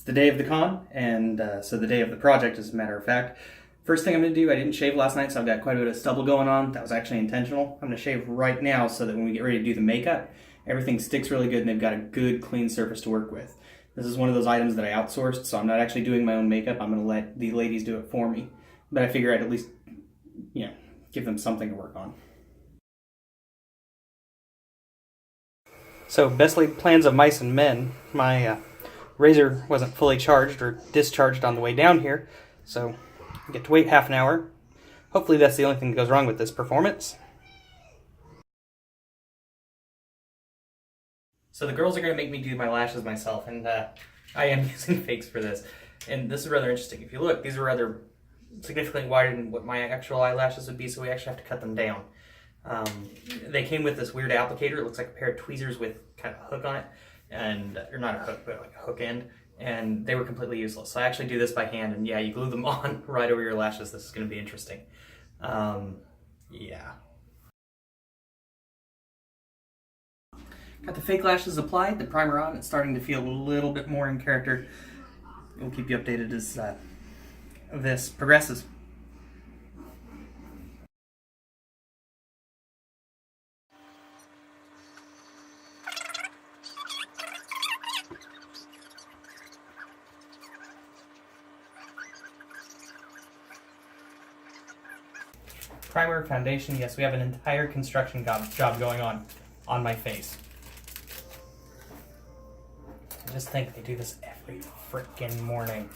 It's the day of the con, and so the day of the project, as a matter of fact. First thing I'm going to do, I didn't shave last night, so I've got quite a bit of stubble going on. That was actually intentional. I'm going to shave right now so that when we get ready to do the makeup, everything sticks really good and they've got a good, clean surface to work with. This is one of those items that I outsourced, so I'm not actually doing my own makeup. I'm going to let the ladies do it for me. But I figure I'd at least, give them something to work on. So, best laid plans of mice and men. My razor wasn't fully charged or discharged on the way down here, so I get to wait half an hour. Hopefully that's the only thing that goes wrong with this performance. So the girls are going to make me do my lashes myself, and I am using fakes for this. And this is rather interesting. If you look, these are rather significantly wider than what my actual eyelashes would be, so we actually have to cut them down. They came with this weird applicator. It looks like a pair of tweezers with kind of a hook on it, or not a hook, but like a hook end, and they were completely useless. So I actually do this by hand, and yeah, you glue them on right over your lashes. This is going to be interesting. Yeah. Got the fake lashes applied, the primer on. It's starting to feel a little bit more in character. We'll keep you updated as this progresses. Primer, foundation, yes, we have an entire construction job going on my face. I just think they do this every freaking morning.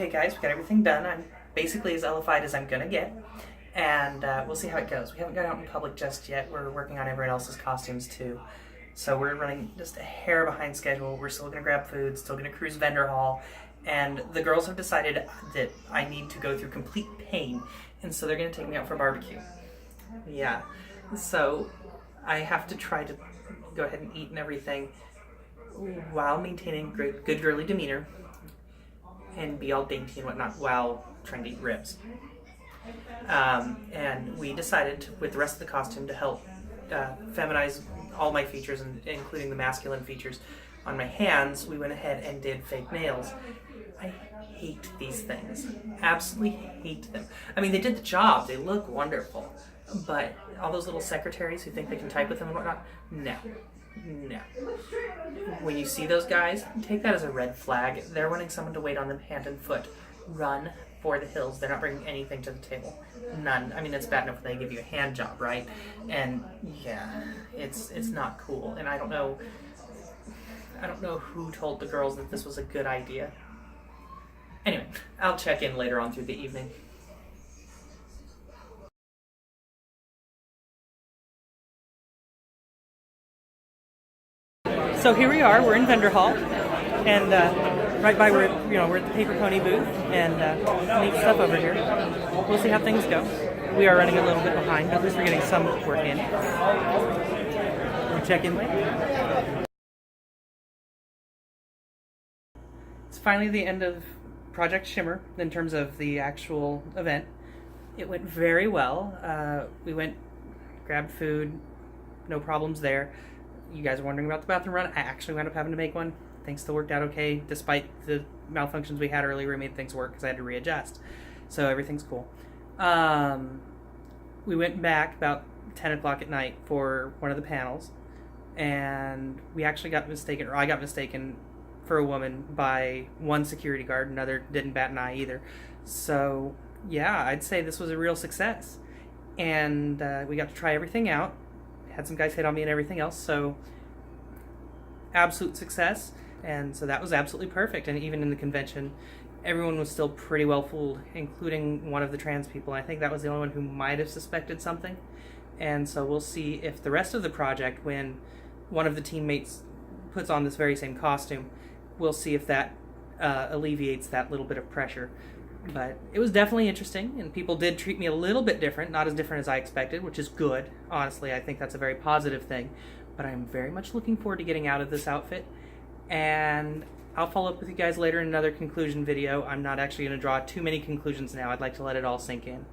Okay guys, we got everything done. I'm basically as ellified as I'm gonna get, and we'll see how it goes. We haven't got out in public just yet. We're working on everyone else's costumes too. So we're running just a hair behind schedule. We're still gonna grab food, still gonna cruise vendor hall, and the girls have decided that I need to go through complete pain, and so they're gonna take me out for barbecue. Yeah, so I have to try to go ahead and eat and everything while maintaining good girly demeanor and be all dainty and whatnot while trying to eat ribs. And we decided with the rest of the costume to help feminize all my features, and including the masculine features on my hands. We went ahead and did fake nails. I hate these things. Absolutely hate them. I mean, they did the job. They look wonderful. But all those little secretaries who think they can type with them and whatnot, no. No. When you see those guys, take that as a red flag. They're wanting someone to wait on them hand and foot. Run for the hills. They're not bringing anything to the table. None. I mean, it's bad enough when they give you a hand job, right? And yeah, it's not cool. And I don't know who told the girls that this was a good idea. Anyway, I'll check in later on through the evening. So here we are. We're in vendor hall, and right by we're at the Paper Pony booth, and neat stuff over here. We'll see how things go. We are running a little bit behind, but at least we're getting some work in. We'll check in later. It's finally the end of Project Shimmer in terms of the actual event. It went very well. We went, grabbed food, no problems there. You guys are wondering about the bathroom run. I actually wound up having to make one. Things still worked out okay. Despite the malfunctions we had earlier, we made things work because I had to readjust. So everything's cool. We went back about 10 o'clock at night for one of the panels, and we actually got mistaken, or I got mistaken for a woman by one security guard. Another didn't bat an eye either. So yeah, I'd say this was a real success. And we got to try everything out. Had some guys hit on me and everything else, so absolute success. And so that was absolutely perfect. And even in the convention, everyone was still pretty well fooled, including one of the trans people. I think that was the only one who might have suspected something. And so we'll see if the rest of the project, when one of the teammates puts on this very same costume, we'll see if that alleviates that little bit of pressure. But it was definitely interesting, and people did treat me a little bit different, not as different as I expected, which is good. Honestly, I think that's a very positive thing. But I'm very much looking forward to getting out of this outfit, and I'll follow up with you guys later in another conclusion video. I'm not actually going to draw too many conclusions now. I'd like to let it all sink in.